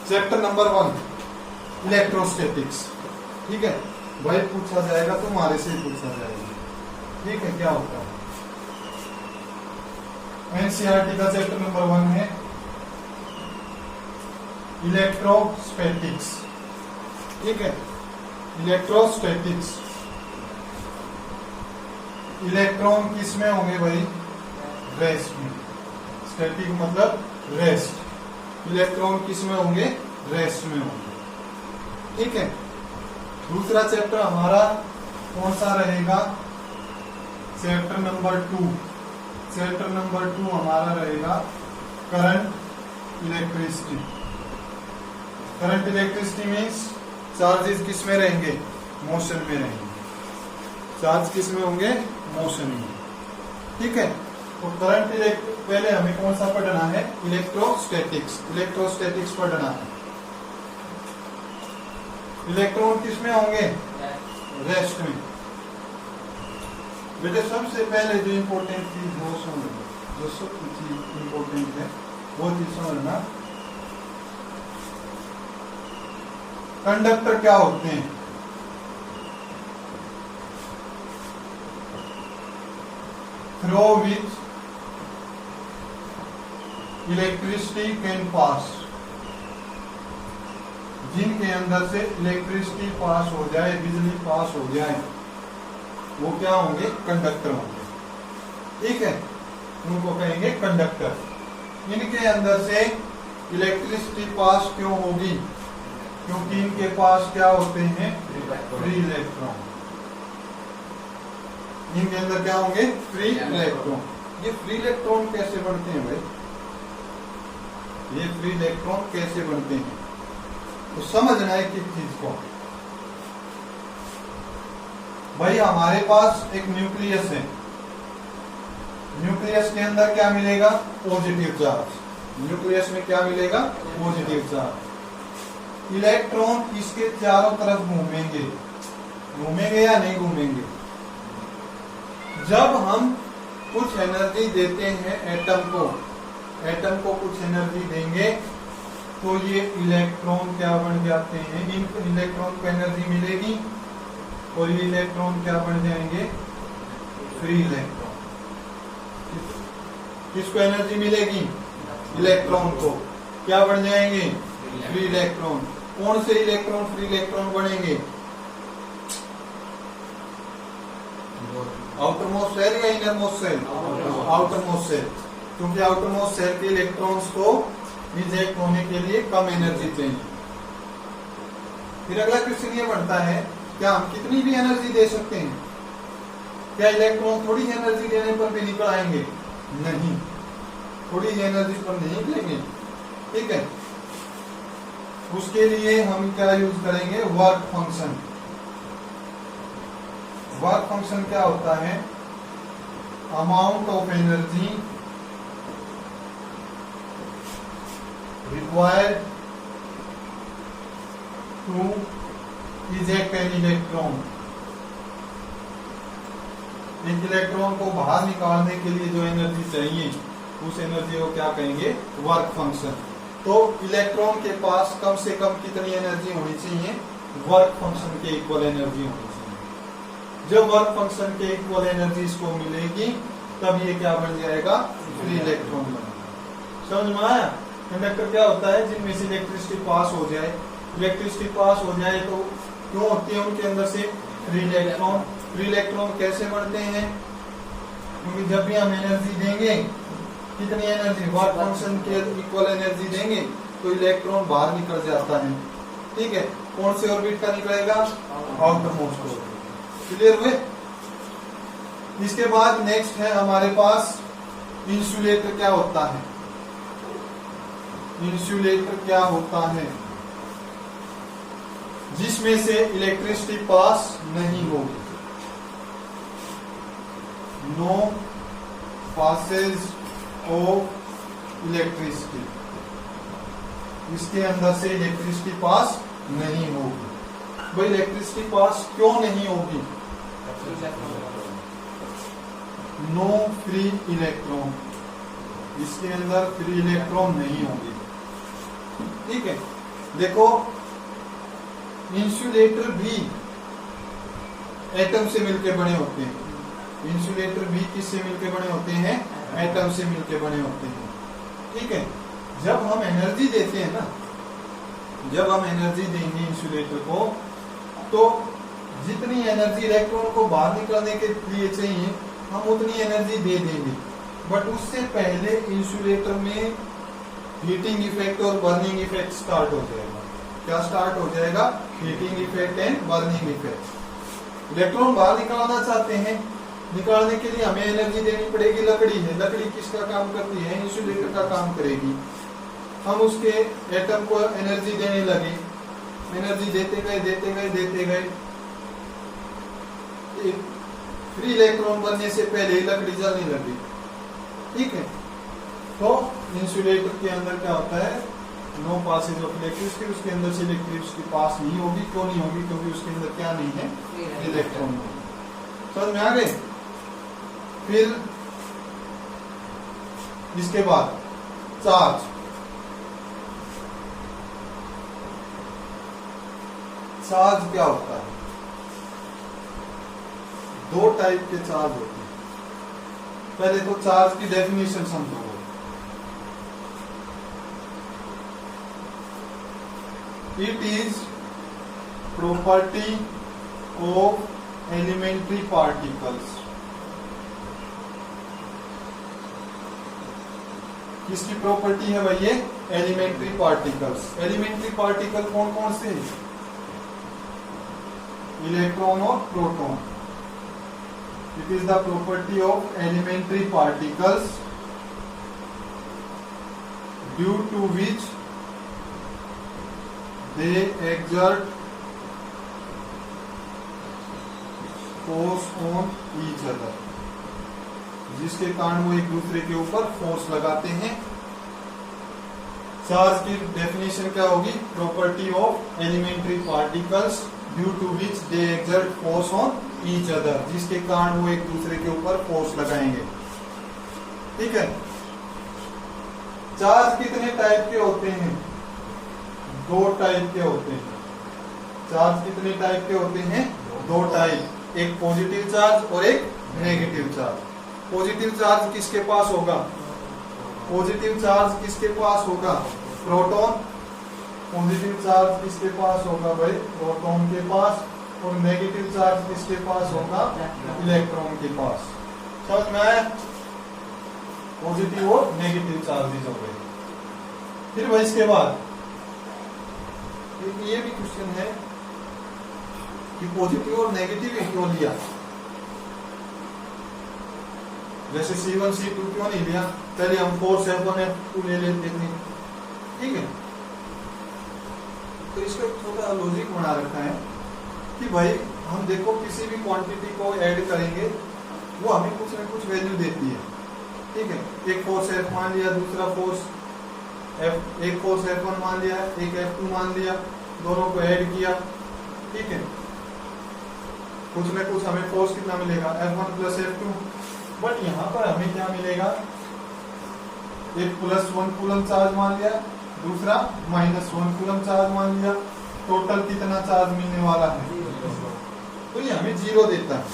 Chapter number 1 electrostatics. ठीक है भाई, पूछा जाएगा तुम्हारे से ही पूछा जाएगा। ठीक है, क्या होता है एनसीईआरटी का चैप्टर नंबर 1 है इलेक्ट्रोस्टैटिक्स। ठीक है, इलेक्ट्रोस्टैटिक्स। इलेक्ट्रॉन किस में होंगे भाई? रेस्ट में। स्टैटिक मतलब रेस्ट। इलेक्ट्रॉन किस में होंगे? रेस्ट में होंगे। ठीक है, दूसरा चैप्टर हमारा कौन सा रहेगा? Chapter number 2। चैप्टर नंबर 2 हमारा रहेगा current electricity. Current electricity means charges किस में रहेंगे? मोशन में रहेंगे। चार्ज किस में होंगे? मोशन में। ठीक है, तो करंट पहले हमें कौन सा पढ़ना है? इलेक्ट्रोस्टैटिक्स। इलेक्ट्रोस्टैटिक्स पढ़ना है। इलेक्ट्रॉन किस में होंगे? रेस्ट में। बेटे सबसे पहले जो इम्पोर्टेंट चीज वो समझ, जो सबसे चीज इम्पोर्टेंट है वो चीज समझना, कंडक्टर क्या होते हैं? Through which electricity can pass, जिनके अंदर से इलेक्ट्रिसिटी पास हो जाए, बिजली पास हो जाए, वो क्या होंगे? कंडक्टर होंगे। ठीक है, उनको कहेंगे कंडक्टर। इनके अंदर से इलेक्ट्रिसिटी पास क्यों होगी? क्योंकि इनके पास क्या होते हैं? Free electron. इनके अंदर क्या होंगे? Free electron. ये फ्री इलेक्ट्रॉन कैसे बनते हैं भाई? ये फ्री इलेक्ट्रॉन कैसे बनते हैं तो समझना है किस चीज को। भाई हमारे पास एक न्यूक्लियस है। न्यूक्लियस के अंदर क्या मिलेगा? Positive charge. न्यूक्लियस में क्या मिलेगा? Positive charge. इलेक्ट्रॉन इसके चारों तरफ घूमेंगे। घूमेंगे या नहीं घूमेंगे? जब हम कुछ एनर्जी देते हैं एटम को कुछ एनर्जी देंगे तो ये इलेक्ट्रॉन क्या बन जाते हैं? इनको इलेक्ट्रॉन को एनर्जी मिलेगी और ये इलेक्ट्रॉन क्या बन जाएंगे? Free electron. किसको एनर्जी मिलेगी? इलेक्ट्रॉन को। क्या बन जाएंगे? Free electron. कौन से इलेक्ट्रॉन फ्री इलेक्ट्रॉन बनेंगे? आउटर मोस्ट सेल या innermost shell? Outermost shell. क्योंकि आउटर मोस्ट सेल के इलेक्ट्रॉन्स को रिजेक्ट होने के लिए कम एनर्जी चाहिए। फिर अगला क्वेश्चन ये बनता है, क्या हम कितनी भी एनर्जी दे सकते हैं? क्या इलेक्ट्रॉन थोड़ी एनर्जी देने पर भी निकल आएंगे? नहीं, थोड़ी एनर्जी पर नहीं निकलेंगे। ठीक है, उसके लिए हम क्या यूज करेंगे? Work function. वर्क फंक्शन क्या होता है? Amount of energy required to eject an electron। एक इलेक्ट्रॉन को बाहर निकालने के लिए जो एनर्जी चाहिए उस एनर्जी को क्या कहेंगे? Work function. तो इलेक्ट्रॉन के पास कम से कम कितनी एनर्जी होनी चाहिए? वर्क फंक्शन के इक्वल एनर्जी होनी चाहिए। जब वर्क फंक्शन के इक्वल एनर्जी इसको मिलेगी तब ये क्या बन जाएगा? फ्री इलेक्ट्रॉन बनेगा। समझ में आया? कंडक्टर क्या होता है? जिनमें से इलेक्ट्रिसिटी पास हो जाए। इलेक्ट्रिसिटी पास हो जाए तो क्यों होती है उनके अंदर से? Free electron. फ्री इलेक्ट्रॉन कैसे बढ़ते हैं? क्योंकि जब भी हम एनर्जी देंगे, कितनी एनर्जी? वर्क फंक्शन के इक्वल एनर्जी देंगे तो इलेक्ट्रॉन बाहर निकल जाता है। ठीक है, कौन से ऑर्बिट का निकलेगा? Outer most orbit. क्लियर हुए? इसके बाद नेक्स्ट है हमारे पास इंसुलेटर। क्या होता है? इंसुलेटर क्या होता है? जिसमें से इलेक्ट्रिसिटी पास नहीं होगी। No passage of electricity. इसके अंदर से इलेक्ट्रिसिटी पास नहीं होगी। भाई इलेक्ट्रिसिटी पास क्यों नहीं होगी? No free electron. इसके अंदर फ्री इलेक्ट्रॉन नहीं होंगे। ठीक है, देखो इंसुलेटर भी एटम से मिलकर बने होते हैं। इंसुलेटर भी किससे मिलकर बने होते हैं? एटम से मिलकर बने होते हैं। ठीक है, जब हम एनर्जी देते हैं ना, जब हम एनर्जी देंगे इंसुलेटर को, तो जितनी एनर्जी इलेक्ट्रॉन को बाहर निकलने के लिए चाहिए हम उतनी एनर्जी दे देंगे, बट उससे पहले इंसुलेटर में हीटिंग इफेक्ट और बर्निंग इफेक्ट स्टार्ट हो जाएगा। क्या स्टार्ट हो जाएगा? Heating effect and burning effect. Electron बाहर निकालना चाहते हैं, निकालने के लिए हमें एनर्जी देनी पड़ेगी। लकड़ी है, लकड़ी किसका काम करती है? इंसुलेटर का काम करेगी। हम उसके एटम को एनर्जी देने लगे, एनर्जी देते गए देते गए देते गए, फ्री इलेक्ट्रॉन बनने से पहले लकड़ी जलने लगी। ठीक है, तो इंसुलेटर के अंदर क्या होता है? नो पासेज ऑफ इलेक्ट्रिसिटी, उसके अंदर से इलेक्ट्रिसिटी पास नहीं होगी। क्यों नहीं होगी? क्योंकि उसके अंदर क्या नहीं है? इलेक्ट्रॉन नहीं। समझ में आ गए? फिर इसके बाद चार्ज। चार्ज क्या होता है? दो टाइप के चार्ज होते हैं। पहले तो चार्ज की डेफिनेशन समझो। It is property of elementary particles. किसकी प्रॉपर्टी है भाई? ये एलिमेंट्री पार्टिकल्स। एलिमेंट्री पार्टिकल कौन कौन से? इलेक्ट्रॉन और proton. It is the property of elementary particles due to which they exert force on each other, जिसके कारण वो एक दूसरे के ऊपर फोर्स लगाते हैं। चार्ज की डेफिनेशन क्या होगी? Property of elementary particles due to which they exert force on each other, जिसके कारण वो एक दूसरे के ऊपर फोर्स लगाएंगे। ठीक है, चार्ज कितने टाइप के होते हैं? दो टाइप के होते हैं। चार्ज कितने टाइप के होते हैं? दो टाइप, एक पॉजिटिव चार्ज और एक नेगेटिव चार्ज। पॉजिटिव चार्ज किसके पास होगा? पॉजिटिव चार्ज किसके पास होगा? प्रोटॉन। पॉजिटिव चार्ज किसके पास होगा भाई? प्रोटॉन के पास। और नेगेटिव चार्ज किसके पास होगा? इलेक्ट्रॉन के पास। समझ में आया? पॉजिटिव और नेगेटिव चार्जेस हो गए। फिर भाई इसके बाद ये भी क्वेश्चन है कि पॉजिटिव और नेगेटिव क्यों लिया? जैसे C1 C2 क्यों नहीं लिया? पहले हम फोर्स F1 F2 ले लेते थे। ठीक है, तो इसका थोड़ा लॉजिक बना रखा है कि भाई हम देखो किसी भी क्वांटिटी को ऐड करेंगे वो हमें कुछ न कुछ वैल्यू देती है। ठीक है, एक फोर्स F मान लिया, दूसरा फोर्स एक फोर्स F1 मान लिया, एक F2 मान लिया, दोनों को ऐड किया। ठीक है, कुछ न कुछ हमें फोर्स कितना मिलेगा? F1 plus F2। बट यहाँ पर हमें क्या मिलेगा? एक +1 कूलम चार्ज मान लिया, दूसरा -1 कूलम चार्ज मान लिया। टोटल कितना चार्ज मिलने वाला है? तो ये हमें 0 देता है।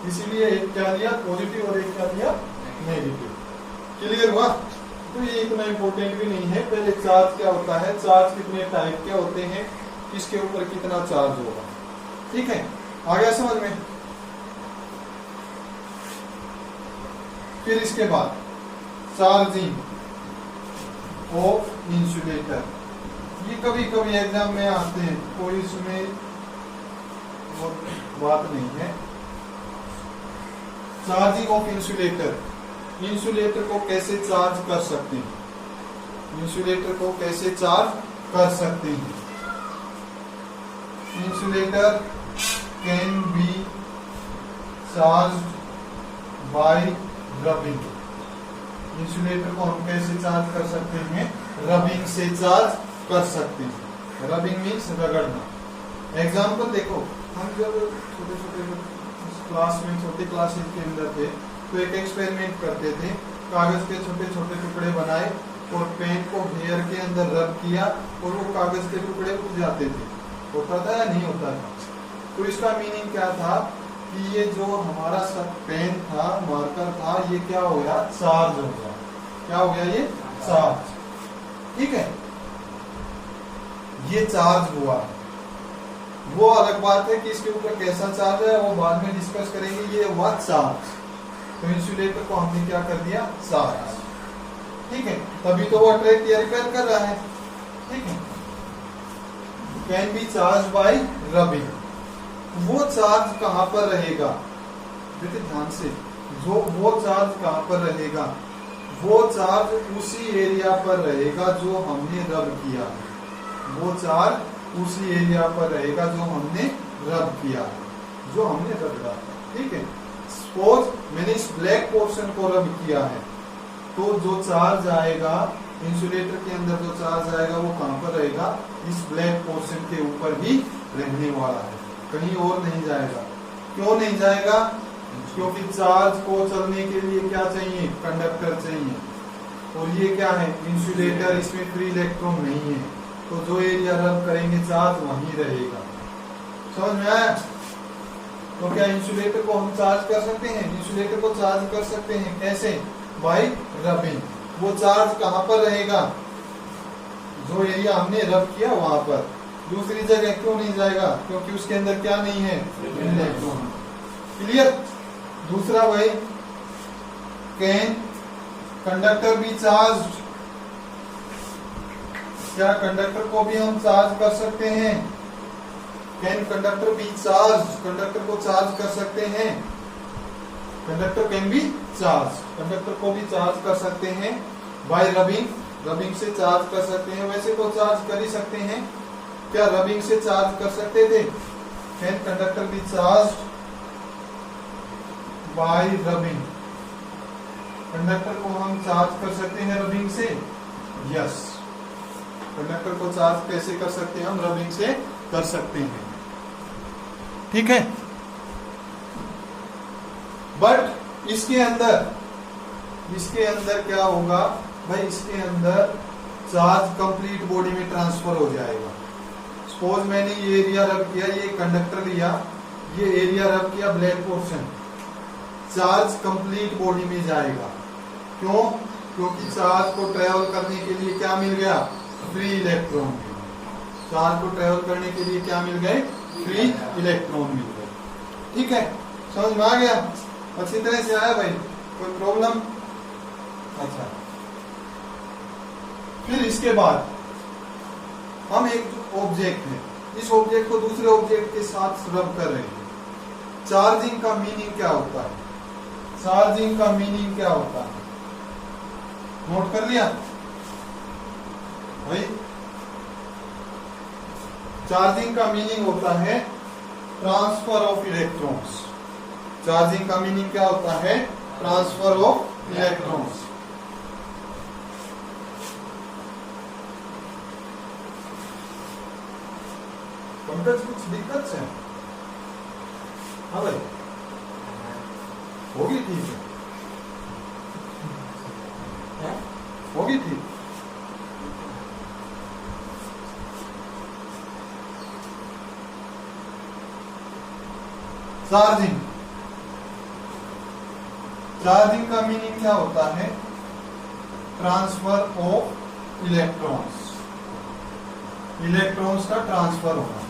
इसीलिए एक क्या लिया? पॉजिटिव, और एक क्या लिया? नेगेटिव। क्लियर हुआ? तो ये इतना इंपॉर्टेंट भी नहीं है। पहले चार्ज क्या होता है, चार्ज कितने टाइप के होते हैं, किसके ऊपर कितना चार्ज होगा। ठीक है, आ गया समझ में? फिर इसके बाद चार्जिंग ऑफ इंसुलेटर। ये कभी कभी एग्जाम में आते हैं, कोई इसमें वो बात नहीं है। Charging of insulator. इंसुलेटर को कैसे चार्ज कर सकते हैं? इंसुलेटर को कैसे चार्ज कर सकते हैं? Insulator can be charge by rubbing. Insulator को हम कैसे चार्ज कर सकते हैं? रबिंग से चार्ज कर सकते हैं। रबिंग मीन्स रगड़ना। एग्जाम्पल देखो, हम जब छोटे छोटे क्लास में, छोटी क्लासेस के अंदर थे, तो एक एक्सपेरिमेंट करते थे। कागज के छोटे छोटे टुकड़े बनाए, और पेन को हेयर के अंदर रब किया और वो कागज के टुकड़े उड़ जाते थे। होता था या नहीं होता था? तो इसका मीनिंग क्या था कि ये जो हमारा पेन था, मार्कर था, ये क्या हो गया? चार्ज हो गया। क्या हो गया? ये चार्ज। ठीक है, ये चार्ज हुआ। वो अलग बात है कि इसके ऊपर कैसा चार्ज है, वो बाद में डिस्कस करेंगे। ये हुआ चार्ज। तो इंसुलेटर को हमने क्या कर दिया? चार्ज। ठीक है, तभी तो वो अट्रैक्ट या रिपेल कर रहा है। ठीक है, can be charge by rubbing. वो चार्ज कहां पर रहेगा? देखिए ध्यान से, जो वो चार्ज कहां पर रहेगा? वो चार्ज उसी एरिया पर रहेगा जो हमने रब किया है। वो चार्ज उसी एरिया पर रहेगा जो हमने रब किया है, जो हमने रब किया। ठीक है, सपोज मैंने इस ब्लैक पोर्शन को रब किया है, तो जो चार्ज आएगा इंसुलेटर के अंदर, जो चार्ज आएगा वो कहां पर रहेगा? इस ब्लैक पोर्शन के ऊपर ही रहने वाला है, कहीं और नहीं जाएगा। क्यों नहीं जाएगा? क्योंकि चार्ज को चलने के लिए क्या चाहिए? कंडक्टर चाहिए। और ये क्या है? इंसुलेटर, इसमें फ्री इलेक्ट्रॉन नहीं है, तो जो एरिया रब करेंगे चार्ज वहीं रहेगा। समझ में आया? तो क्या इंसुलेटर को हम चार्ज कर सकते हैं? इंसुलेटर को चार्ज कर सकते हैं। कैसे? Bye rubbing. वो चार्ज कहां पर रहेगा? जो एरिया हमने रब किया वहां पर। दूसरी जगह क्यों नहीं जाएगा? क्योंकि उसके अंदर क्या नहीं है? इलेक्ट्रॉन। क्लियर? दूसरा भाई, कैन कंडक्टर बी चार्ज। क्या कंडक्टर को भी हम चार्ज कर सकते हैं? Can conductor B charge. Conductor को चार्ज कर सकते हैं। Conductor can be charge. Conductor को भी चार्ज कर सकते हैं बाय रबिंग। रबिंग से चार्ज कर सकते हैं। वैसे तो चार्ज कर ही सकते हैं। क्या रबिंग से चार्ज कर सकते थे? Can conductor B charge by rubbing. Conductor को हम चार्ज कर सकते हैं रबिंग से। यस, कंडक्टर को चार्ज कैसे कर सकते हैं? हम रबिंग से कर सकते हैं। ठीक है, बट इसके अंदर क्या होगा भाई? इसके अंदर चार्ज कंप्लीट बॉडी में ट्रांसफर हो जाएगा। सपोज मैंने ये एरिया रब किया, ये कंडक्टर लिया, ये एरिया रब किया black portion, charge complete body में जाएगा। क्यों? क्योंकि चार्ज को ट्रेवल करने के लिए क्या मिल गया? Free electron. चार्ज को ट्रेवल करने के लिए क्या मिल गए? फ्री इलेक्ट्रॉन मिल गए। ठीक है, समझ में आ गया? अच्छी तरह से आया भाई? कोई प्रॉब्लम? अच्छा, फिर इसके बाद हम एक ऑब्जेक्ट है, इस ऑब्जेक्ट को दूसरे ऑब्जेक्ट के साथ रब कर रहे हैं। चार्जिंग का मीनिंग क्या होता है? चार्जिंग का मीनिंग क्या होता है? नोट कर लिया भाई? चार्जिंग का मीनिंग होता है ट्रांसफर ऑफ इलेक्ट्रॉन्स। चार्जिंग का मीनिंग क्या होता है? Transfer of electrons. पंकज कुछ दिक्कत है? हाँ भाई, होगी ठीक है, होगी ठीक। चार्जिंग, चार्जिंग का मीनिंग क्या होता है? Transfer of electrons. इलेक्ट्रॉन्स का ट्रांसफर होना,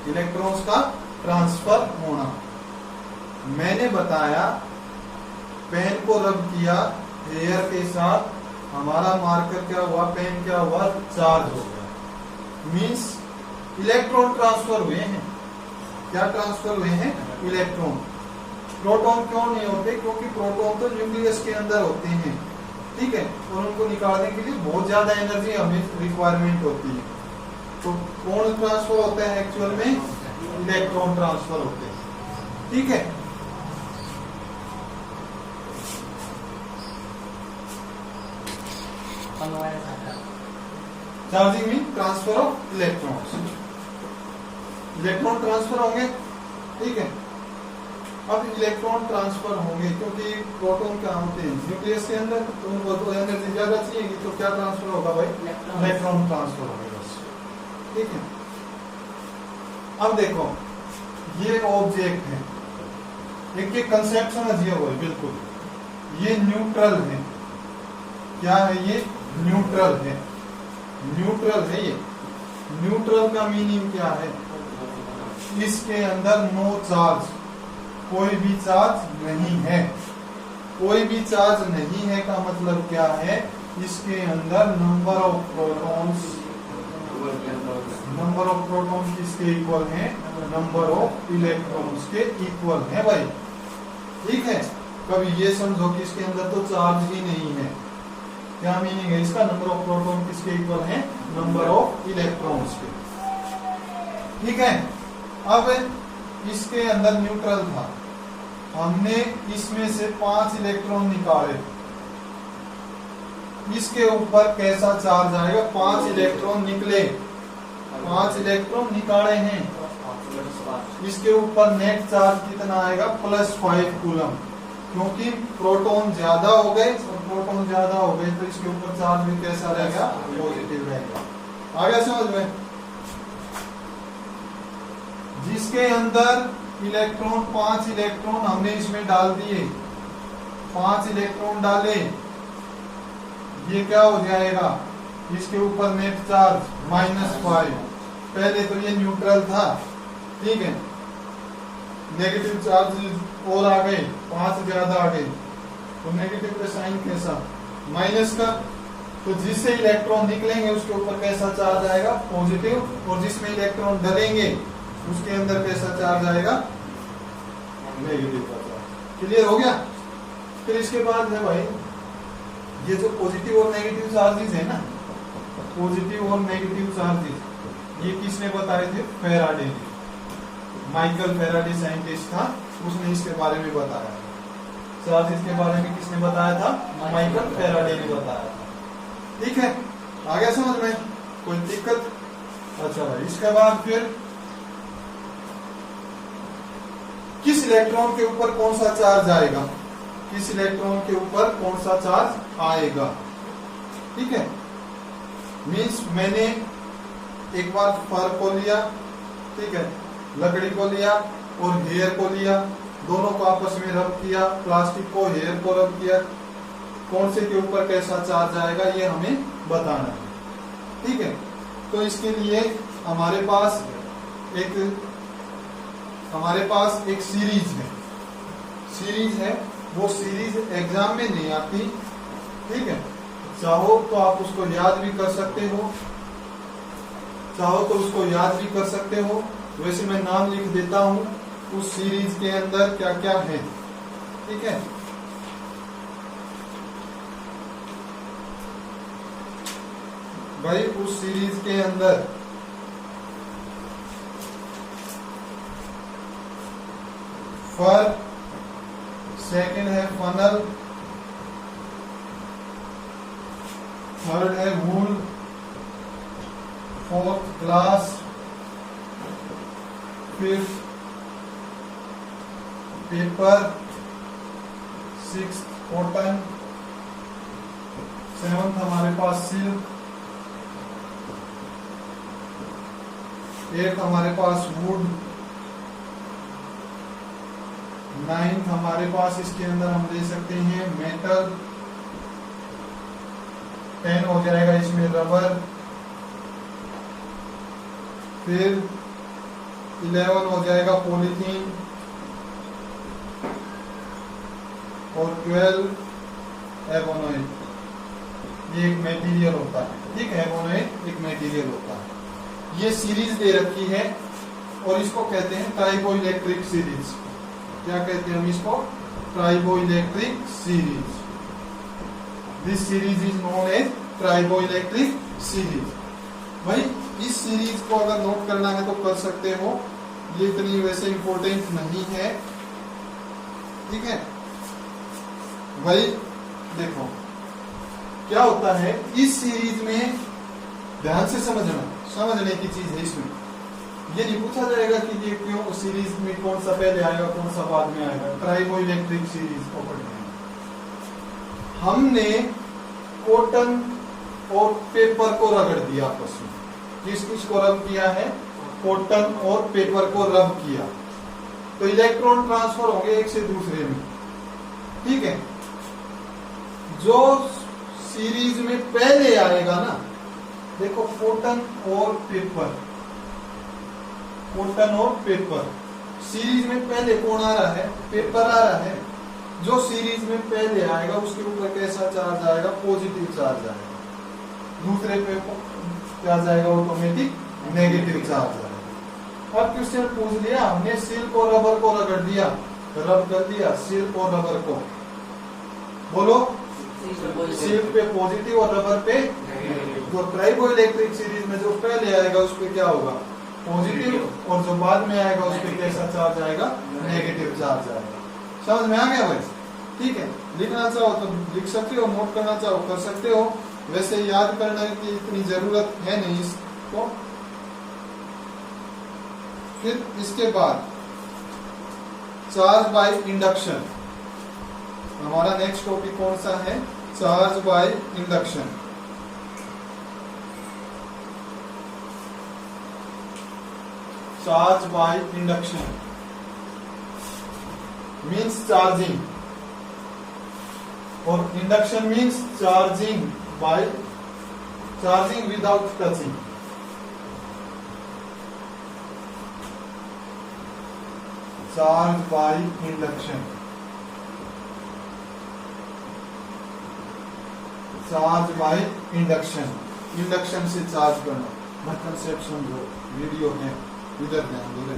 इलेक्ट्रॉन्स का ट्रांसफर होना। मैंने बताया पेन को रब किया एयर के साथ, हमारा मार्कर क्या हुआ? पेन क्या हुआ? चार्ज हो गया। मीन्स इलेक्ट्रॉन ट्रांसफर हुए हैं। क्या ट्रांसफर हुए हैं? इलेक्ट्रॉन। प्रोटॉन क्यों नहीं होते? क्योंकि प्रोटॉन तो न्यूक्लियस के अंदर होते हैं। ठीक है, और उनको निकालने के लिए बहुत ज्यादा एनर्जी हमें रिक्वायरमेंट होती है। तो कौन ट्रांसफर होता है एक्चुअल में? इलेक्ट्रॉन ट्रांसफर होते हैं। ठीक है, charging mean transfer of electrons. Electron transfer होंगे। ठीक है, अब इलेक्ट्रॉन ट्रांसफर होंगे क्योंकि प्रोटॉन क्या होते हैं न्यूक्लियस के अंदर, तो उनको तो एनर्जी ज्यादा चाहिए, तो क्या ट्रांसफर होगा भाई, इलेक्ट्रॉन ट्रांसफर होगा बस। ठीक है, अब देखो ये ऑब्जेक्ट है, एक ये कंसेप्ट समझिए वो बिल्कुल, ये न्यूट्रल है, क्या है ये, न्यूट्रल है, न्यूट्रल है ये। न्यूट्रल का मीनिंग क्या है, इसके अंदर नो चार्ज, कोई भी चार्ज नहीं है। कोई भी चार्ज नहीं है का मतलब क्या है, इसके अंदर number of protons, number of proton किसके इक्वल है, नंबर ऑफ इलेक्ट्रॉन्स के इक्वल है भाई। ठीक है, कभी ये समझो कि इसके अंदर तो चार्ज ही नहीं है, क्या मीनिंग है इसका, नंबर ऑफ प्रोटॉन किसके इक्वल है, नंबर ऑफ इलेक्ट्रॉन्स के। ठीक है, अब इसके अंदर न्यूट्रल था, हमने इसमें से 5 इलेक्ट्रॉन निकाले, इसके ऊपर कैसा चार्ज आएगा, 5 इलेक्ट्रॉन निकले, 5 इलेक्ट्रॉन निकाले हैं, इसके ऊपर नेट चार्ज कितना आएगा, +5 कूलम, क्योंकि प्रोटॉन ज्यादा हो गए, और प्रोटॉन ज्यादा हो गए तो इसके ऊपर चार्ज भी कैसा रहेगा, पॉजिटिव रहेगा। आ गया समझ में। जिसके अंदर इलेक्ट्रॉन 5 इलेक्ट्रॉन हमने इसमें डाल दिए, 5 इलेक्ट्रॉन डाले, ये क्या हो जाएगा, इसके ऊपर नेट चार्ज -5। पहले तो ये न्यूट्रल था, ठीक है, नेगेटिव चार्ज और आ गए, 5 ज्यादा आ गए, तो नेगेटिव का साइन कैसा, माइनस का, तो जिससे इलेक्ट्रॉन निकलेंगे उसके ऊपर कैसा चार्ज आएगा, पॉजिटिव, और जिसमें इलेक्ट्रॉन डलेंगे उसके अंदर कैसा चार्ज आएगा, नेगेटिव का चार्ज। क्लियर हो गया। फिर इसके बाद है भाई, ये जो पॉजिटिव और नेगेटिव चार्जेस है ना, पॉजिटिव और नेगेटिव चार्जेस, ये किसने बताए थे, फैराडे ने, माइकल फैराडे साइंटिस्ट था, उसने इसके बारे में बताया। चार्जेस के बारे में किसने बताया था, माइकल फैराडे ने बताया था। ठीक है, आ गया समझ में, कोई दिक्कत। अच्छा भाई, इसके बाद फिर किस इलेक्ट्रॉन के ऊपर कौन सा चार्ज आएगा, किस इलेक्ट्रॉन के ऊपर कौन सा चार्ज आएगा। ठीक है, मीन्स मैंने एक बार फर को लिया, ठीक है, लकड़ी को लिया और हेयर को लिया, दोनों को आपस में रब किया, प्लास्टिक को हेयर को रब किया, कौन से के ऊपर कैसा चार्ज आएगा ये हमें बताना है। ठीक है, तो इसके लिए हमारे पास एक सीरीज है, वो सीरीज एग्जाम में नहीं आती। ठीक है, चाहो तो आप उसको याद भी कर सकते हो, चाहो तो उसको याद भी कर सकते हो। वैसे मैं नाम लिख देता हूं उस सीरीज के अंदर क्या क्या है। ठीक है, भाई उस सीरीज के अंदर फर, सेकंड है फनल, थर्ड है wool, fourth glass, fifth paper, sixth cotton, seventh हमारे पास सिल्क, एट्थ हमारे पास वुड, नाइन्थ हमारे पास इसके अंदर हम ले सकते हैं मेटल, 10 हो जाएगा इसमें रबर, फिर 11 हो जाएगा पॉलीथीन, और 12 एबोनोइड। ये एक मटेरियल होता है। ठीक है, एबोनोइड एक मटेरियल होता है। ये सीरीज दे रखी है और इसको कहते हैं ट्राइबो इलेक्ट्रिक सीरीज। क्या कहते हैं हम इसको, triboelectric series. This series is known as triboelectric series. भाई इस सीरीज को अगर नोट करना है तो कर सकते हो, ये इतनी वैसे इंपॉर्टेंट नहीं है। ठीक है भाई, देखो क्या होता है इस सीरीज में, ध्यान से समझने की चीज है इसमें। ये नहीं पूछा जाएगा कि ये क्यों सीरीज में कौन सा पहले आएगा कौन सा बाद में आएगा। ट्राइबो इलेक्ट्रिक सीरीज को पढ़ना है। हमने कॉटन और पेपर को रगड़ दिया आपस में। किस किस को रब किया है? कॉटन और पेपर को रब किया, तो इलेक्ट्रॉन ट्रांसफर होंगे एक से दूसरे में। ठीक है, जो सीरीज में पहले आएगा ना, देखो कॉटन और पेपर, कॉटन और पेपर सीरीज में पहले कौन आ रहा है? पेपर आ रहा है। जो सीरीज में पहले आएगा उसके ऊपर कैसा चार्ज आएगा? पॉजिटिव चार्ज आएगा। दूसरे पे क्या जाएगा? ऑटोमेटिक नेगेटिव चार्ज आएगा। अब क्वेश्चन पूछ लिया हमने, सिल्क और रबर को रगड़ दिया, रब कर दिया सिल्क और रबर को, बोलो सिल्क पे पॉजिटिव और रबर पे नेगेटिव। तो ट्राइबो इलेक्ट्रिक सीरीज में जो पहले आएगा उस पे क्या होगा? पॉजिटिव, और जो बाद में आएगा उस पे कैसा चार्ज आएगा? नेगेटिव चार्ज आएगा। समझ में आ गया भाई? ठीक है, लिखना चाहो तो लिख सकते हो, नोट करना चाहो कर सकते हो। वैसे याद करने की इतनी जरूरत है नहीं इसको। फिर इसके बाद चार्ज बाय इंडक्शन, हमारा नेक्स्ट टॉपिक कौन सा है? Charge by induction. Charge by induction means charging, और induction means charging by charging without touching. Charge by induction, charge by induction, induction से चार्ज करना। मैं कंसेप्ट समझो, वीडियो है इधर ध्यान दो,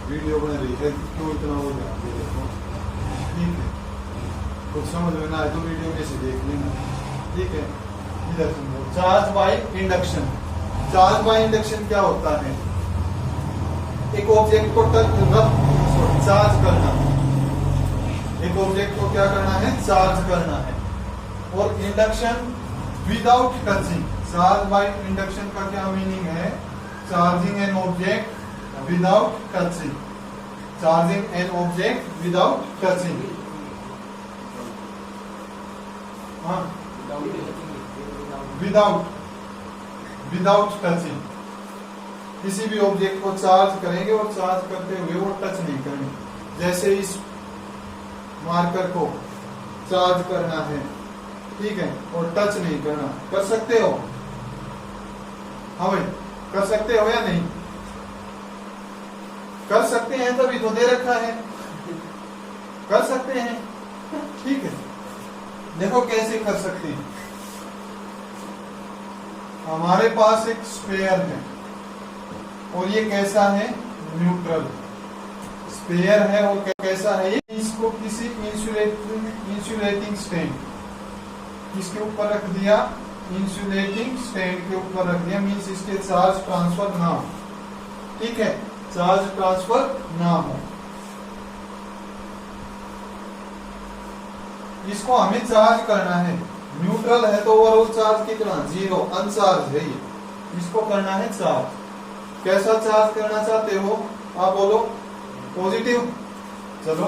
वीडियो बन रही है क्यों इतना हो ध्यान दे देखो। ठीक है, कुछ समझ में ना आए तो वीडियो में से देख लेना। ठीक है, इधर समझो। Charge by induction, charge by induction क्या होता है? एक ऑब्जेक्ट को चार्ज करना, एक ऑब्जेक्ट को क्या करना है? चार्ज करना है। और induction without touching, charge by induction का क्या मीनिंग है? Charging an object without touching, charging an object without touching. हाँ, विदाउट टचिंग, किसी भी ऑब्जेक्ट को चार्ज करेंगे और चार्ज करते हुए वो टच नहीं करेंगे। जैसे इस मार्कर को चार्ज करना है, ठीक है, और टच नहीं करना। कर सकते हो? हाँ भाई, कर सकते हो या नहीं? कर सकते हैं, तभी तो दे रखा है, कर सकते हैं। ठीक है, देखो कैसे कर सकते हैं। हमारे पास एक स्फीयर है और ये कैसा है? न्यूट्रल स्फीयर है। और कैसा है ये? इसको किसी इंसुलेटिंग स्टैंड, किसके ऊपर रख दिया? इंसुलेटिंग स्टैंड के ऊपर रख दिया। मीन्स इसके चार्ज ट्रांसफर ना हो। ठीक है, चार्ज ट्रांसफर ना हो। इसको हमें चार्ज करना है। न्यूट्रल है तो ओवरऑल चार्ज कितना? 0, अनचार्ज है ये। इसको करना है चार्ज। कैसा चार्ज करना चाहते हो आप? बोलो पॉजिटिव। चलो,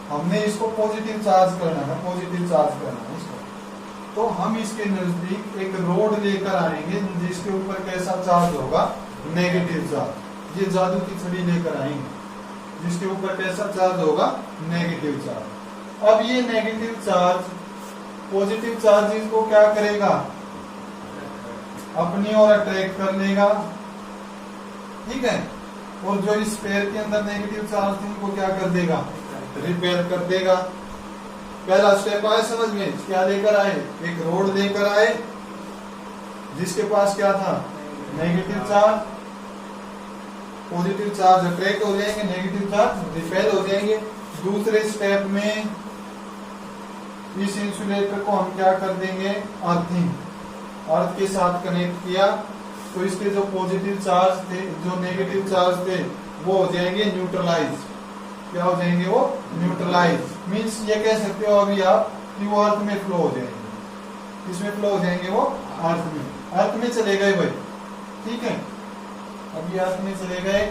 हमने इसको पॉजिटिव चार्ज करना है, पॉजिटिव चार्ज करना है इसको। तो हम इसके नजदीक एक रोड लेकर आएंगे जिसके ऊपर कैसा चार्ज होगा? Negative charge. ये जादू की छड़ी लेकर आएंगे जिसके ऊपर कैसा चार्ज होगा? Negative charge. अब ये नेगेटिव चार्ज पॉजिटिव चार्ज को क्या करेगा? अपनी ओर अट्रैक्ट कर लेगा। ठीक है, और जो इस स्फीयर के अंदर नेगेटिव चार्ज थे उनको क्या कर देगा? रिपेल कर देगा। पहला स्टेप आया समझ में? क्या लेकर आए? एक रोड लेकर आए जिसके पास क्या था? Negative charge. Positive charge attract हो जाएंगे, नेगेटिव चार्ज रिपेल हो जाएंगे। दूसरे स्टेप में इस इंसुलेटर को हम क्या कर देंगे? अर्थिंग, अर्थ के साथ कनेक्ट किया तो इसके जो पॉजिटिव चार्ज थे, जो नेगेटिव चार्ज थे, वो हो जाएंगे न्यूट्रलाइज। क्या हो जाएंगे? वो न्यूट्रलाइज। मीन्स ये कह सकते हो अभी आप कि वो अर्थ में फ्लो हो जाएंगे। किसमें फ्लो हो जाएंगे? वो अर्थ में। अर्थ में चले गए भाई। ठीक है, अब ये अर्थ में चले गए।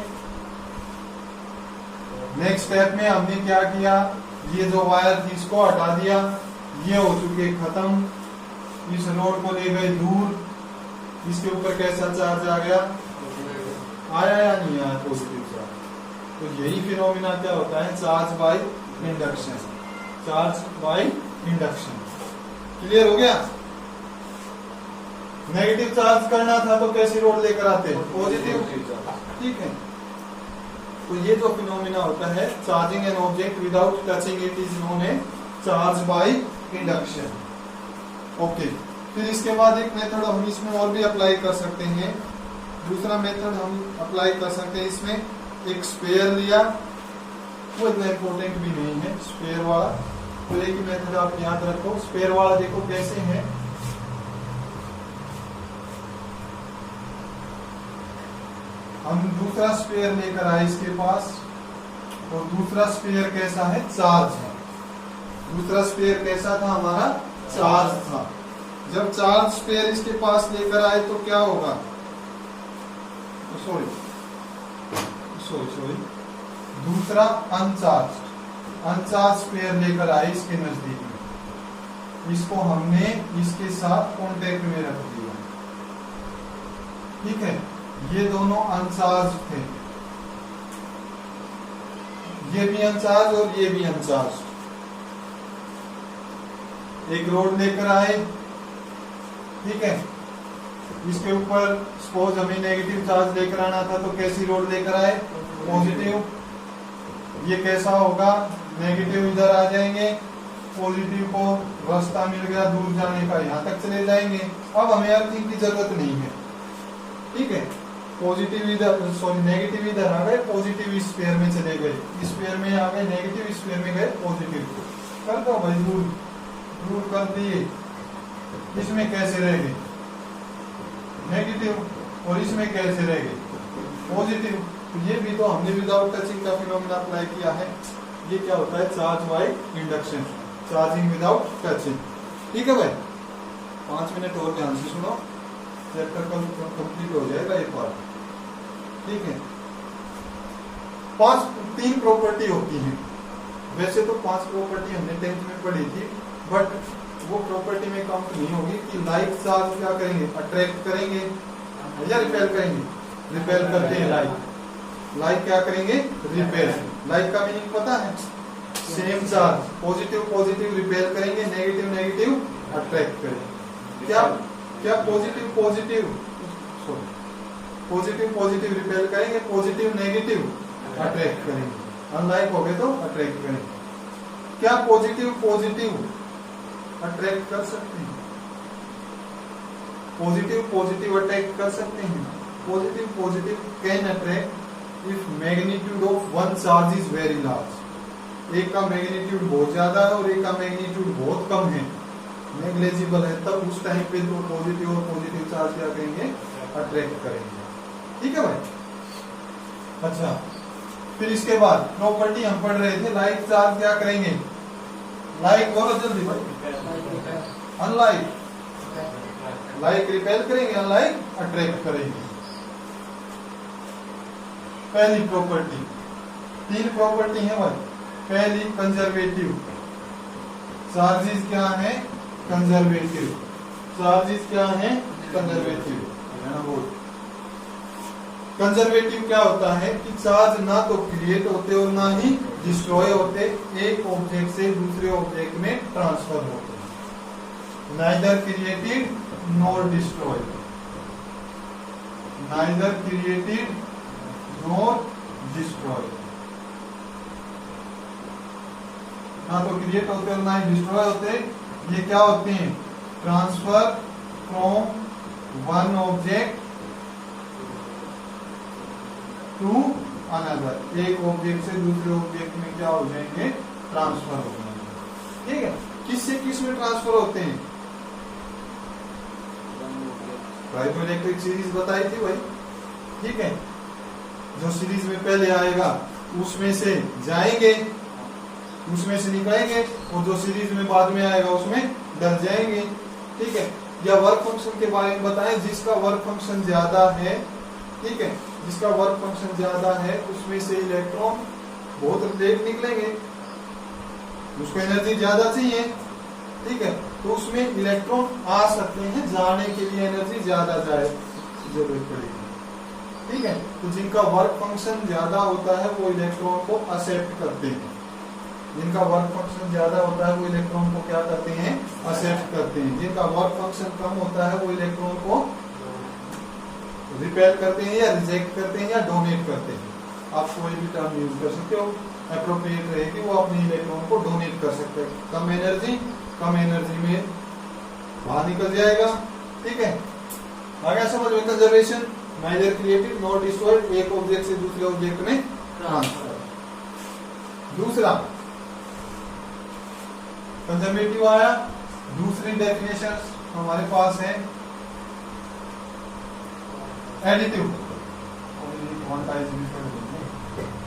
नेक्स्ट स्टेप में हमने क्या किया, ये जो वायर थी इसको हटा दिया, ये हो चुके खत्म। इस नोड को ले गए दूर, इसके ऊपर कैसा चार्ज आ गया, आया या नहीं आया, पॉजिटिव चार्ज। तो यही फिनोमिना क्या होता है, charge by induction. Charge by induction. Clear हो गया। नेगेटिव चार्ज करना था तो कैसी रोड लेकर आते, पॉजिटिव। ठीक है, तो ये जो फिनोमिना होता है charging an object without touching it is known as charge by induction. Okay, फिर इसके बाद एक मेथड हम इसमें और भी अप्लाई कर सकते हैं। दूसरा मेथड हम अप्लाई कर सकते हैं इसमें, एक स्पेयर लिया, वो इतना इंपॉर्टेंट भी नहीं है स्पेयर वाला, तो एक ही मेथड आप याद रखो। स्पेयर वाला देखो कैसे है, हम दूसरा स्पेयर लेकर आए इसके पास, और दूसरा स्पेयर कैसा है, चार्ज है। दूसरा स्पेयर कैसा था हमारा, चार्ज था। जब चार्ज स्पेयर इसके पास लेकर आए तो क्या होगा, सॉरी दूसरा अनचार्ज स्पेयर लेकर आए इसके नजदीक में, इसको हमने इसके साथ कांटेक्ट में रख दिया। ठीक है, ये दोनों अनचार्ज थे, ये भी अनचार्ज और ये भी अनचार्ज। एक रोड लेकर आए, ठीक है, इसके ऊपर सपोज हमें नेगेटिव चार्ज लेकर आना था, तो कैसी रोड लेकर आए, पॉजिटिव। ये कैसा होगा, नेगेटिव इधर आ जाएंगे, पॉजिटिव को रास्ता मिल गया दूर जाने का, यहां तक चले जाएंगे। अब हमें अर्थिंग की जरूरत नहीं है। ठीक है, पॉजिटिव इधर, सॉरी नेगेटिव इधर आ गए, पॉजिटिव इस स्फीयर में चले गए, इस स्फीयर में आ गए, नेगेटिव इस स्फीयर में गए, पॉजिटिव कर दो भाई, दूर कर दिए। इसमें कैसे रह गए, नेगेटिव, और इसमें कैसे रह गए, पॉजिटिव। तो ये भी तो हमने विदाउट टचिंग का फिनोमेना अप्लाई किया है। ये क्या होता है, charge by induction, charging without touching. ठीक है भाई, 5 मिनट और ध्यान से सुनो, चैप्टर कंप्लीट हो जाएगा एक बार। ठीक है, 3 प्रॉपर्टी होती है। वैसे तो 5 प्रॉपर्टी हमने 10th में पढ़ी थी, बट वो प्रॉपर्टी में काउंट नहीं होगी कि लाइक चार्ज क्या करेंगे, अट्रैक्ट करेंगे या रिपेल करेंगे। रिपेल करते हैं लाइक क्या करेंगे, रिपेल। लाइक का मीनिंग पता है, सेम चार्ज, पॉजिटिव रिपेल करेंगे, नेगेटिव अट्रैक्ट करेंगे। क्या पॉजिटिव रिपेल करेंगे, नेगेटिव अट्रैक्ट करेंगे। अनलाइक हो गए तो अट्रैक्ट करेंगे। क्या पॉजिटिव अट्रैक्ट कर सकते हैं, पॉजिटिव अट्रैक्ट कर सकते हैं। Positive can attract if magnitude of one charge is very large. एक का मैग्नीट्यूड बहुत ज्यादा है और एक का मैग्नीट्यूड बहुत कम है, नेग्लिजिबल है, तब उस टाइम पे तो पॉजिटिव और पॉजिटिव चार्ज क्या करेंगे, अट्रैक्ट करेंगे। ठीक है भाई। अच्छा, फिर इसके बाद प्रॉपर्टी हम पढ़ रहे थे, लाइक चार्ज क्या करेंगे, लाइक बोलो जल्दी भाई, अनलाइक, लाइक रिपेल करेंगे, अनलाइक अट्रैक्ट करेंगे। पहली प्रॉपर्टी, 3 प्रॉपर्टी है भाई। पहली कंजर्वेटिव, चार्जेस क्या है, कंजर्वेटिव। चार्जेस क्या है, कंजर्वेटिव। कंजर्वेटिव क्या होता है कि चार्ज ना तो क्रिएट होते और ना ही डिस्ट्रॉय होते, एक ऑब्जेक्ट से दूसरे ऑब्जेक्ट में ट्रांसफर होते। Neither created nor destroyed, neither created nor destroyed. ना तो क्रिएट होते और ना ही डिस्ट्रॉय होते। ये क्या होते हैं, transfer from one object to another, एक ऑब्जेक्ट से दूसरे ऑब्जेक्ट में क्या हो जाएंगे, ट्रांसफर हो जाएंगे। ठीक है, किससे किस में ट्रांसफर होते हैं, इलेक्ट्रिक सीरीज बताई थी भाई। ठीक है, जो सीरीज में पहले आएगा उसमें से जाएंगे, उसमें से निकलेंगे, और जो सीरीज में बाद में आएगा उसमें डर जाएंगे। ठीक है, या वर्क फंक्शन के बारे में बताएं, जिसका वर्क फंक्शन ज्यादा है ठीक है, जिसका वर्क फंक्शन ज्यादा है उसमें से इलेक्ट्रॉन बहुत लेट निकलेंगे, उसको एनर्जी ज्यादा चाहिए, ठीक है, तो उसमें इलेक्ट्रॉन आ सकते हैं, जाने के लिए एनर्जी ज्यादा जरूरत पड़ेगी, ठीक है। तो जिनका वर्क फंक्शन ज्यादा होता है वो इलेक्ट्रॉन को एक्सेप्ट करते हैं, जिनका वर्क फंक्शन ज्यादा होता है वो इलेक्ट्रॉन को क्या करते हैं, एक्सेप्ट करते हैं। जिनका वर्क फंक्शन कम होता है वो इलेक्ट्रॉन को रिपेल करते हैं या रिजेक्ट करते हैं या डोनेट करते हैं। आप कोई भी टर्म यूज कर सकते हो, एप्रोप्रिएट रहेगी, वो अपने इलेक्ट्रॉन को डोनेट कर सकते हैं। कम एनर्जी में बाहर निकल जाएगा, ठीक है। आगे समझ में, conservation neither created not destroyed, एक ऑब्जेक्ट से दूसरे ऑब्जेक्ट में ट्रांसफर। दूसरा कंजर्वेटिव आया। दूसरी डेफिनेशन हमारे पास है एडिटिव।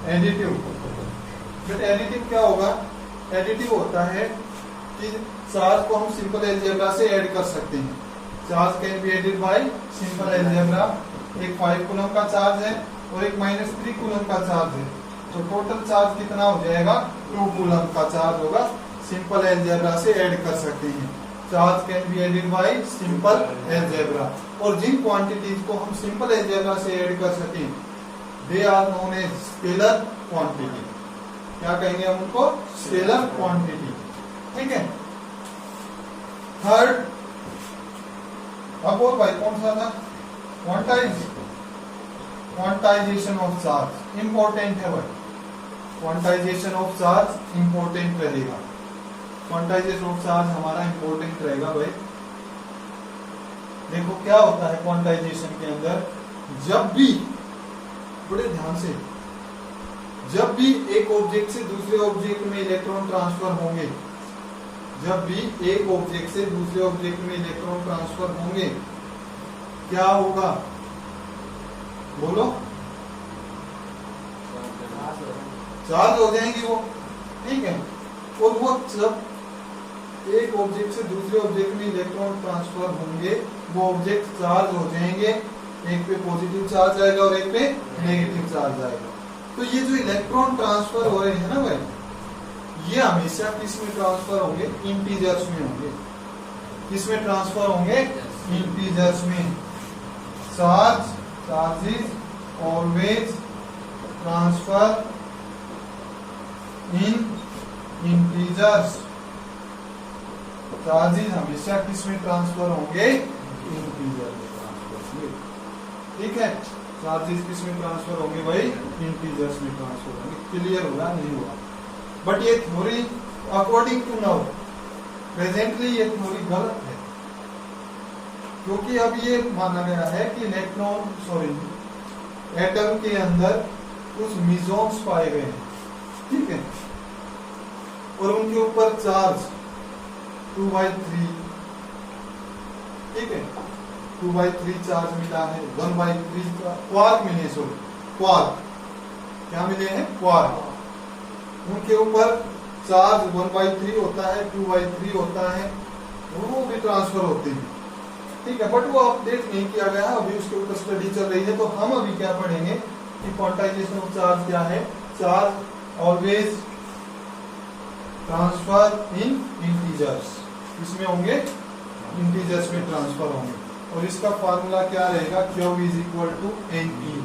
एडिटिव, बट एडिटिव क्या होगा? एडिटिव होता है कि चार्ज को हम सिंपल अलजेब्रा से ऐड कर सकते हैं। Charge can be added by simple algebra. एक 5 कूलम का चार्ज है और एक -3 कूलम का चार्ज है, तो टोटल चार्ज कितना हो जाएगा? 2 कूलम का चार्ज होगा। सिंपल अलजेब्रा से ऐड कर सकते हैं। Charge can be added by simple algebra. और जिन क्वांटिटीज को हम सिंपल अलजेब्रा से ऐड कर सकें they are known as scalar quantity. क्या कहेंगे हम उनको? स्केलर क्वांटिटी, ठीक है। थर्ड, अब और भाई कौन सा था? क्वांटाइजेशन ऑफ चार्ज इंपॉर्टेंट है भाई। क्वांटाइजेशन ऑफ चार्ज इंपॉर्टेंट रहेगा। क्वांटाइजेशन ऑफ चार्ज हमारा इंपॉर्टेंट रहेगा भाई। देखो क्या होता है क्वांटाइजेशन के अंदर, जब भी, बड़े ध्यान से, जब भी एक ऑब्जेक्ट से दूसरे ऑब्जेक्ट में इलेक्ट्रॉन ट्रांसफर होंगे, जब भी एक ऑब्जेक्ट से दूसरे ऑब्जेक्ट में इलेक्ट्रॉन ट्रांसफर होंगे, क्या होगा? बोलो। चार्ज हो जाएंगे वो, ठीक है। और वो जब एक ऑब्जेक्ट से दूसरे ऑब्जेक्ट में इलेक्ट्रॉन ट्रांसफर होंगे, वो ऑब्जेक्ट चार्ज हो जाएंगे। एक पे पॉजिटिव चार्ज आएगा और एक पे नेगेटिव चार्ज आएगा। तो ये जो इलेक्ट्रॉन ट्रांसफर हो रहे हैं ना भाई, ये हमेशा किस में ट्रांसफर होंगे? इंटीजर्स में होंगे। किस में ट्रांसफर होंगे? इंटीजर्स में। चार्जेस ऑलवेज ट्रांसफर इन इंटीजर्स। चार्जेस हमेशा किस में ट्रांसफर होंगे? इंटीजर में ट्रांसफर होंगे, ठीक है। चार्जेस किस में ट्रांसफर होंगे भाई? इंटीजर्स में ट्रांसफर होंगे। क्लियर हुआ? नहीं हुआ? बट ये theory according to now presently ये थ्योरी गलत है, क्योंकि अब ये माना गया है कि एटम के अंदर कुछ मिजोन्स पाए गए हैं, ठीक है, और उनके ऊपर चार्ज 2/3, ठीक है, 2/3 चार्ज मिला है। 1/3 क्वार्क मिले, क्वार्क क्या मिले हैं? क्वार्क। उनके ऊपर चार्ज 1/3 होता है, 2/3 होता है, वो भी ट्रांसफर होते हैं, ठीक है। बट वो अपडेट नहीं किया गया, अभी उसके ऊपर स्टडी चल रही है। तो हम अभी क्या पढ़ेंगे कि क्वांटाइजेशन ऑफ चार्ज क्या है? चार्ज ऑलवेज ट्रांसफर इन इंटीजर्स। इसमें होंगे इंटीजर्स में ट्रांसफर होंगे। और इसका फार्मूला क्या रहेगा? Q is equal to NE।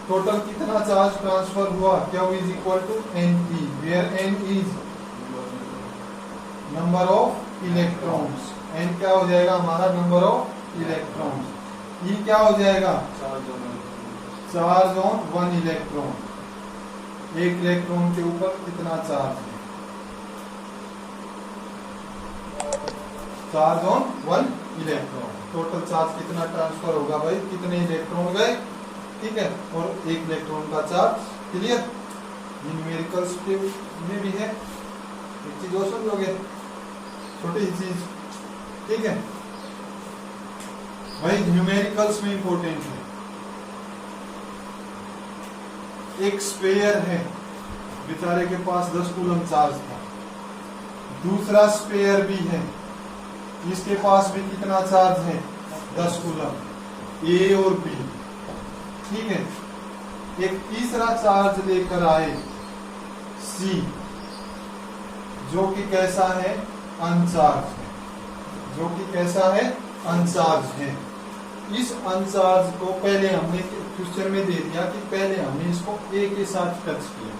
Total कितना चार्ज ट्रांसफर हुआ? Q is equal to NE, where N is number of electrons. N क्या हो जाएगा हमारा? Number of electrons. E क्या हो जाएगा? Charge on 1 electron. एक इलेक्ट्रॉन के ऊपर कितना चार्ज है? Charge on 1 electron. Total charge कितना ट्रांसफर होगा भाई? कितने इलेक्ट्रॉन गए, ठीक है, और एक इलेक्ट्रॉन का चार्ज। क्लियर? न्यूमेरिकल्स में भी है, एक चीज और समझोगे, छोटी सी चीज, ठीक है भाई, न्यूमेरिकल्स में इंपॉर्टेंट है। एक स्पेयर है, बेचारे के पास 10 कूलम चार्ज था। दूसरा स्पेयर भी है, इसके पास भी कितना चार्ज है? 10 कूलम। ए और बी, ठीक है, एक तीसरा चार्ज लेकर आए C, जो कि कैसा है, अनचार्ज है, जो कि कैसा है, अनचार्ज है। इस अनचार्ज को पहले हमने क्वेश्चन में दे दिया कि पहले हमने इसको A के साथ टच किया,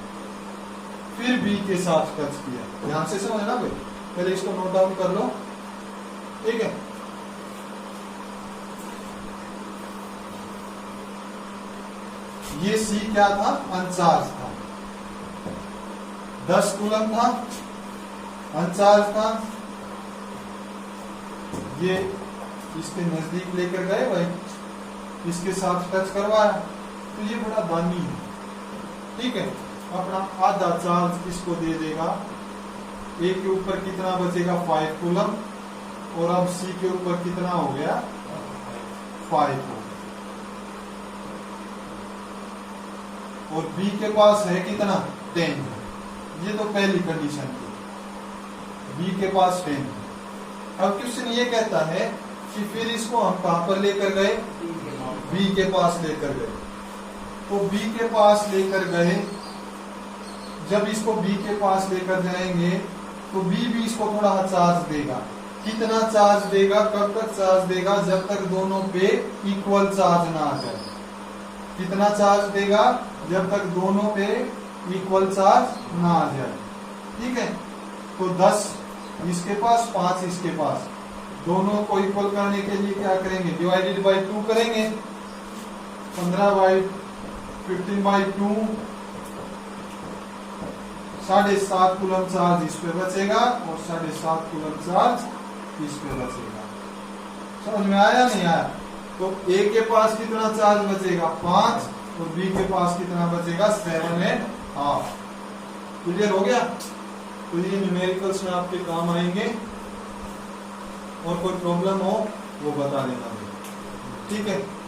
फिर B के साथ टच किया। ध्यान से समझना भाई, पहले इसको नोट डाउन कर लो, ठीक है। ये C क्या था, अनचार्ज था, 10 कूलम था, अनचार्ज था। ये इसके नजदीक लेकर गए भाई, इसके साथ टच करवाया, तो ये बड़ा दानी है, ठीक है। अपना आधा चार्ज इसको दे देगा, A के ऊपर कितना बचेगा, 5 कूलम, और अब C के ऊपर कितना हो गया, 5 हो गया। और B के पास है कितना, 10 है। ये तो पहली कंडीशन थी, B के पास 10 है। अब क्वेश्चन ये कहता है कि फिर इसको हम कहां पर लेकर गए, B के पास लेकर गए। तो B के पास लेकर गए, जब इसको B के पास लेकर जाएंगे तो B भी इसको थोड़ा चार्ज देगा। कितना चार्ज देगा, कब तक चार्ज देगा, जब तक दोनों पे इक्वल चार्ज ना आ जाए। कितना चार्ज देगा, जब तक दोनों पे इक्वल चार्ज ना आ जाए, ठीक है। तो 10 इसके पास, 5 इसके पास, दोनों को इक्वल करने के लिए क्या करेंगे, डिवाइडेड बाई 2 करेंगे। 15/2 7.5 कूलम चार्ज इस पे बचेगा और 7.5 कूलम चार्ज इस पे बचेगा। समझ में आया नहीं आया? तो A के पास कितना चार्ज बचेगा, 5, और B के पास कितना बचेगा, 7.5। क्लियर हो गया? तो ये न्यूमेरिकल्स में आपके काम आएंगे, और कोई प्रॉब्लम हो वो बता देना, ठीक है।